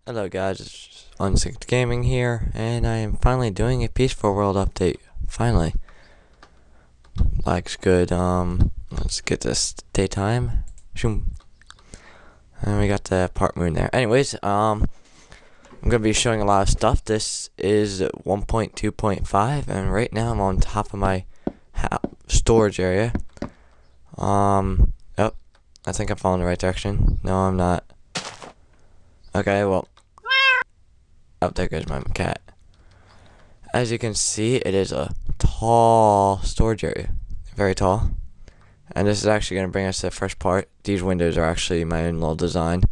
Hello guys, it's Unsyncedgaming here, and I am finally doing a peaceful world update. Finally. Like's good. Let's get this daytime. Shoom. And we got the part moon there. Anyways, I'm gonna be showing a lot of stuff. This is 1.2.5, and right now I'm on top of my storage area. Yep. I think I'm following the right direction. No, I'm not. Okay, well. Oh, there goes my cat. As you can see, it is a tall storage area. Very tall. And this is actually going to bring us to the first part. These windows are actually my own little design.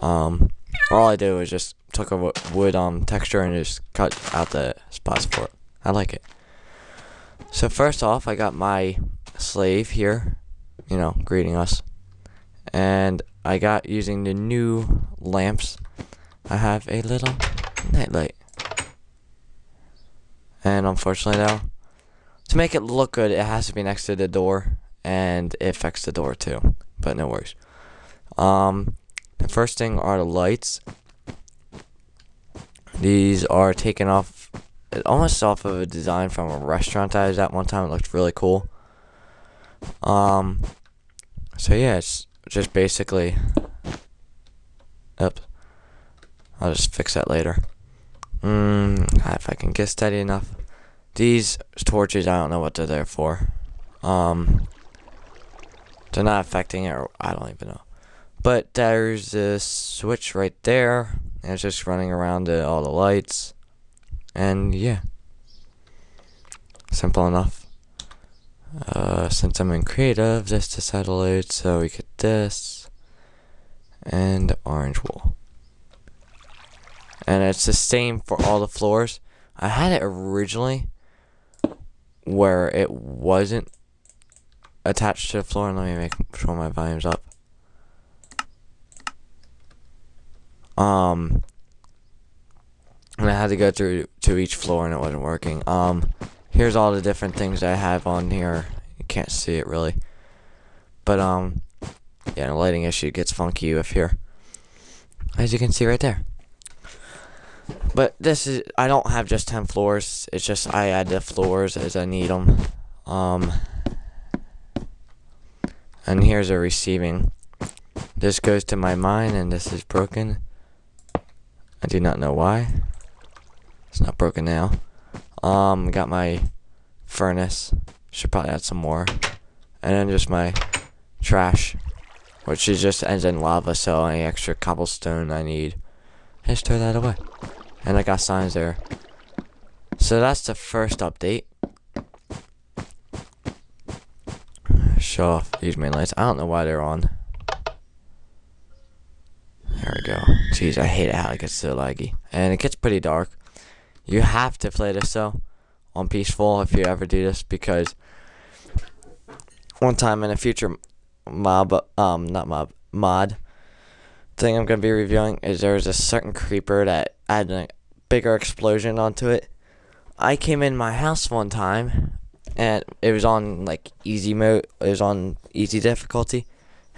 All I did was just took a wood texture and just cut out the spots for it. I like it. So first off, I got my slave here, greeting us. And I got, using the new lamps, I have a little nightlight. And unfortunately though, to make it look good, it has to be next to the door, and it affects the door too, but no worries. The first thing are the lights. These are taken off, almost off of a design from a restaurant I was at one time. It looked really cool. So yeah, it's just basically, oops, I'll just fix that later. If I can get steady enough. These torches, I don't know what they're there for. They're not affecting it, or I don't even know. But there's this switch right there, and it's just running around all the lights. And yeah, simple enough. Since I'm in creative, this decided to load, so we get this and orange wool. And it's the same for all the floors. I had it originally where it wasn't attached to the floor. And let me make sure my volume's up. And I had to go through to each floor and it wasn't working. Here's all the different things I have on here. You can't see it really. But yeah, the lighting issue gets funky up here, as you can see right there. But this is, I don't have just 10 floors. It's just I add the floors as I need them. And here's a receiving. This goes to my mine, and this is broken. I do not know why. It's not broken now. Got my furnace. Should probably add some more. And then just my trash, which is just ends in lava. So any extra cobblestone I need, I just throw that away. And I got signs there. So that's the first update. Show off these main lights. I don't know why they're on. There we go. Jeez, I hate it how it gets so laggy. And it gets pretty dark. You have to play this though on peaceful if you ever do this, because one time in a future mod thing I'm gonna be reviewing is there's a certain creeper that had a bigger explosion onto it. I came in my house one time and it was on like easy mode. It was on easy difficulty,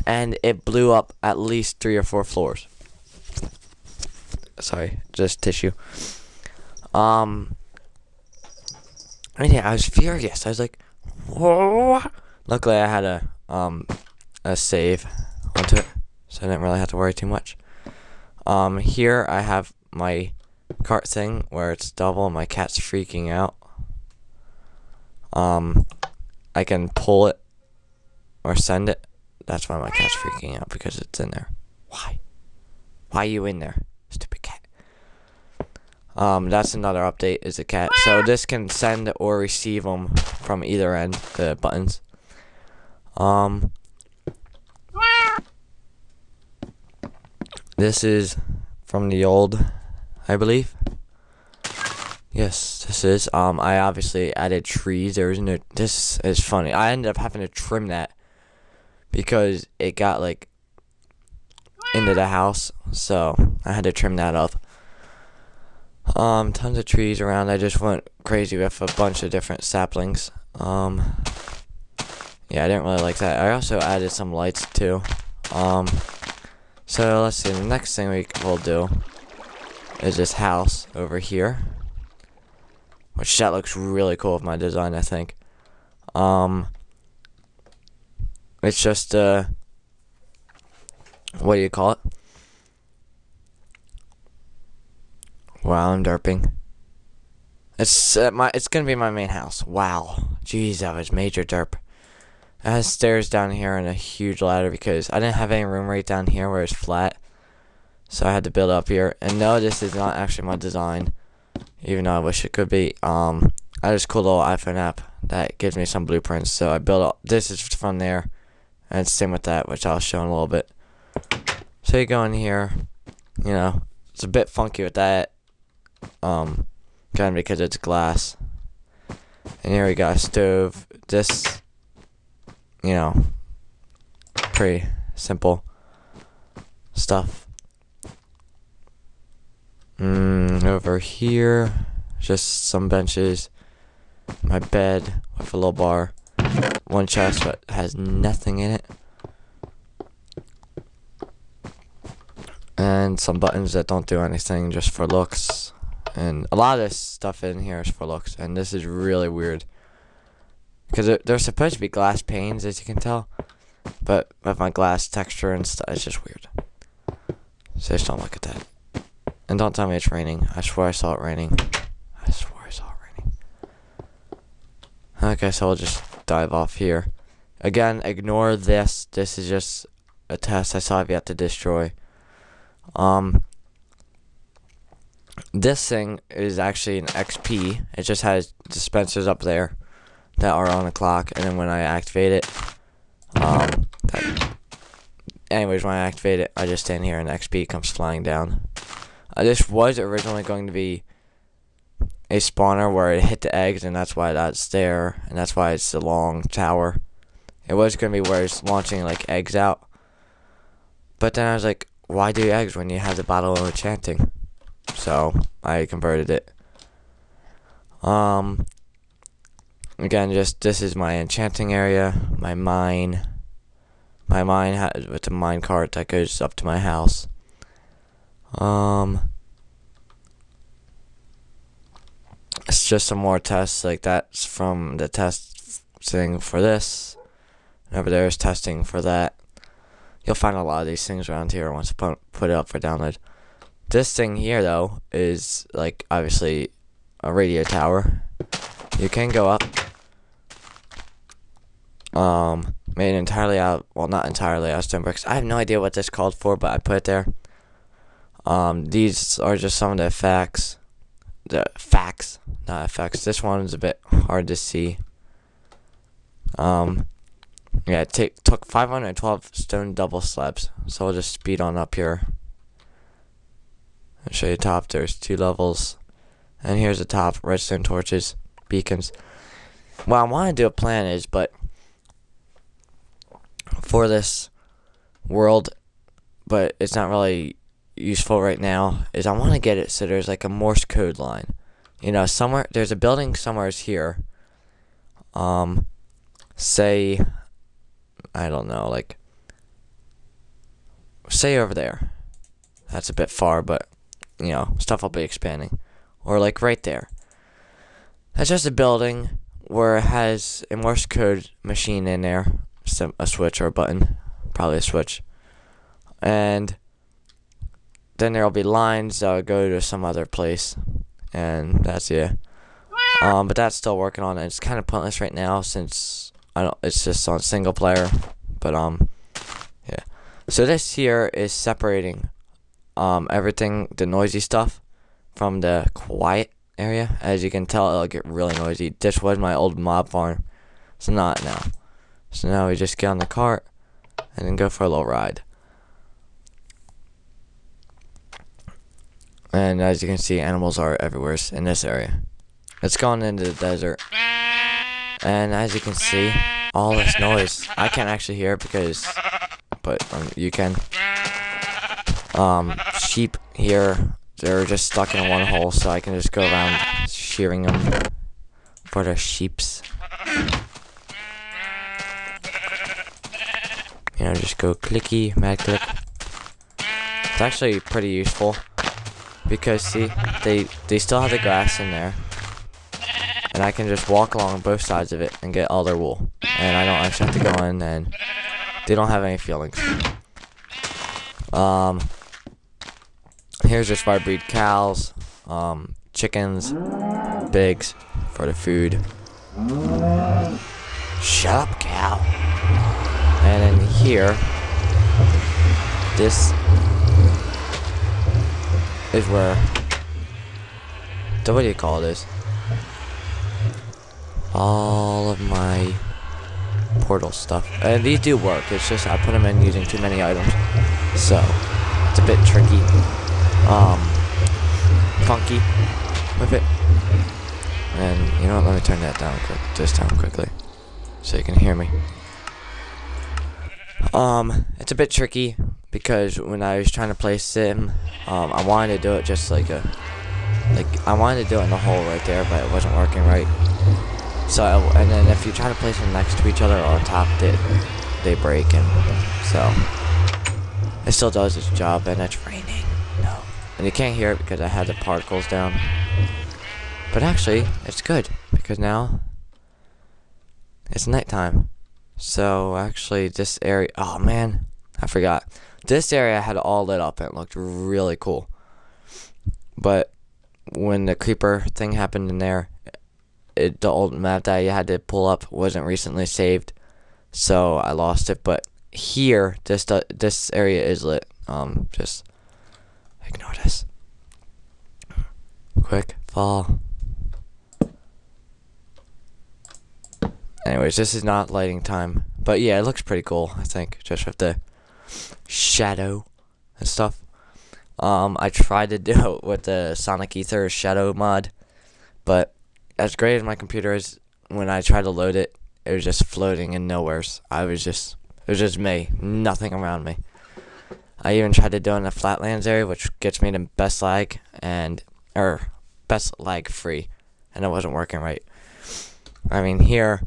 and it blew up at least 3 or 4 floors. Sorry, just tissue. And yeah, I was furious. I was like, whoa. Luckily I had a save onto it, so I didn't really have to worry too much. Here I have my cart thing where it's double and my cat's freaking out. I can pull it or send it. That's why my cat's freaking out, because it's in there. Why? Why are you in there, stupid cat? That's another update, is the cat. So this can send or receive them from either end, the buttons. This is from the old, I believe. Yes, this is. I obviously added trees. There was no. This is funny. I ended up having to trim that because it got like into the house, so I had to trim that up. Tons of trees around. I just went crazy with a bunch of different saplings. Yeah, I didn't really like that. I also added some lights too. So let's see, the next thing we'll do is this house over here. Which that looks really cool with my design, I think. It's just what do you call it? Wow, I'm derping. It's gonna be my main house. Wow, jeez, that was major derp. It has stairs down here and a huge ladder because I didn't have any room right down here where it's flat, so I had to build up here. And no, this is not actually my design, even though I wish it could be. I have this cool little iPhone app that gives me some blueprints, so I built all, this is from there, and it's same with that, which I'll show in a little bit. So you go in here, you know, it's a bit funky with that, kind of because it's glass. And here we got a stove. This, you know, pretty simple stuff. Over here, just some benches, my bed with a little bar, one chest that has nothing in it, and some buttons that don't do anything, just for looks. And a lot of this stuff in here is for looks, and this is really weird because they're supposed to be glass panes, as you can tell, but with my glass texture and stuff, it's just weird. So just don't look at that. And don't tell me it's raining. I swear I saw it raining. I swear I saw it raining. Okay, so I'll just dive off here. Again, ignore this. This is just a test I saw I've yet to destroy. This thing is actually an XP. It just has dispensers up there that are on the clock, and then when I activate it, anyways, when I activate it, I just stand here and XP comes flying down. This was originally going to be a spawner where it hit the eggs, and that's why that's there, and that's why it's a long tower. It was going to be where it's launching like eggs out, but then I was like, why do eggs when you have the bottle of enchanting? So I converted it. Again, just this is my enchanting area, my mine. My mine has with a mine cart that goes up to my house. It's just some more tests, like that's from the test thing for this. And over there is testing for that. You'll find a lot of these things around here once I put it up for download. This thing here, though, is like obviously a radio tower. You can go up. Made entirely out, well, not entirely out of stone bricks. I have no idea what this called for, but I put it there. These are just some of the effects. The facts, not effects. This one is a bit hard to see. Yeah, it took 512 stone double slabs. So I'll just speed on up here. I'll show you top. There's 2 levels. And here's the top, redstone torches, beacons. What I want to do a plan is, but for this world, but it's not really useful right now, is I want to get it so there's like a Morse code line. You know, somewhere, there's a building somewhere here. Say, I don't know, like, say over there. That's a bit far, but, you know, stuff will be expanding. Or like right there. That's just a building where it has a Morse code machine in there. A switch or a button. Probably a switch. And then there'll be lines that will go to some other place. And that's it. But that's still working on it. It's kind of pointless right now since it's just on single player. But yeah. So this here is separating everything, the noisy stuff, from the quiet area. As you can tell, it'll get really noisy. This was my old mob farm. It's not now. So now we just get on the cart and then go for a little ride. And as you can see, animals are everywhere in this area. It's going into the desert. And as you can see, all this noise. I can't actually hear it because, but you can. Sheep here, they're just stuck in one hole, so I can just go around shearing them for the sheeps. You know, just go clicky, mad click. It's actually pretty useful because see, they still have the grass in there, and I can just walk along both sides of it and get all their wool, and I don't actually have to go in, and they don't have any feelings. Here's just where I breed cows, chickens, pigs for the food. Shut up, cow. And in here, this is where, what do you call this? All of my portal stuff. And these do work, it's just I put them in using too many items. So, it's a bit tricky. Funky with it. And you know what, let me turn that down quickly so you can hear me. It's a bit tricky because when I was trying to place him, I wanted to do it just I wanted to do it in the hole right there, but it wasn't working right. So, and then if you try to place them next to each other or on top, they break, and so it still does its job. And it's raining. No, and you can't hear it because I had the particles down. But actually, it's good because now it's nighttime. So actually, this area, oh man, I forgot. This area I had it all lit up and it looked really cool. But when the creeper thing happened in there, the old map that you had to pull up wasn't recently saved, so I lost it. But here, this area is lit. Just ignore this. Quick fall. Anyways, this is not lighting time, but yeah, it looks pretty cool. I think just with the shadow and stuff. I tried to do it with the Sonic Ether shadow mod, but as great as my computer is, when I tried to load it, it was just floating in nowheres. It was just me, nothing around me. I even tried to do it in the Flatlands area, which gets me to best lag best lag free, and it wasn't working right. I mean here,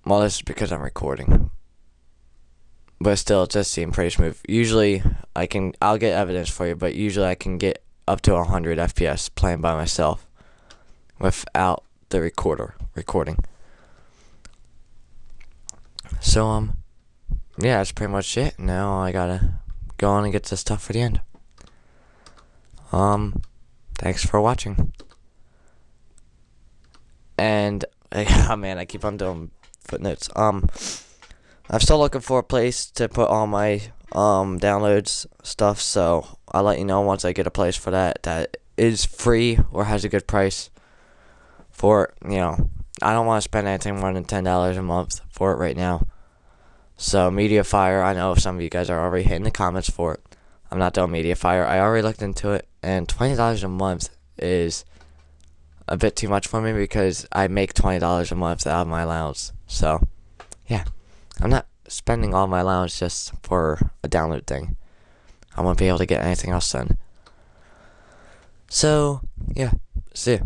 well, this is because I'm recording, but still, it does seem pretty smooth. Usually, I'll get evidence for you, but usually I can get up to 100 FPS playing by myself without the recording. So, yeah, that's pretty much it. Now I gotta go on and get the stuff for the end. Thanks for watching. And, oh man, I keep on doing footnotes. I'm still looking for a place to put all my downloads stuff, so I'll let you know once I get a place for that is free or has a good price for it. You know, I don't want to spend anything more than $10 a month for it right now. So Mediafire, I know some of you guys are already hitting the comments for it. I'm not doing Mediafire. I already looked into it, and $20 a month is a bit too much for me because I make $20 a month out of my allowance. So, yeah, I'm not spending all my allowance just for a download thing. I won't be able to get anything else done. So, yeah, see ya.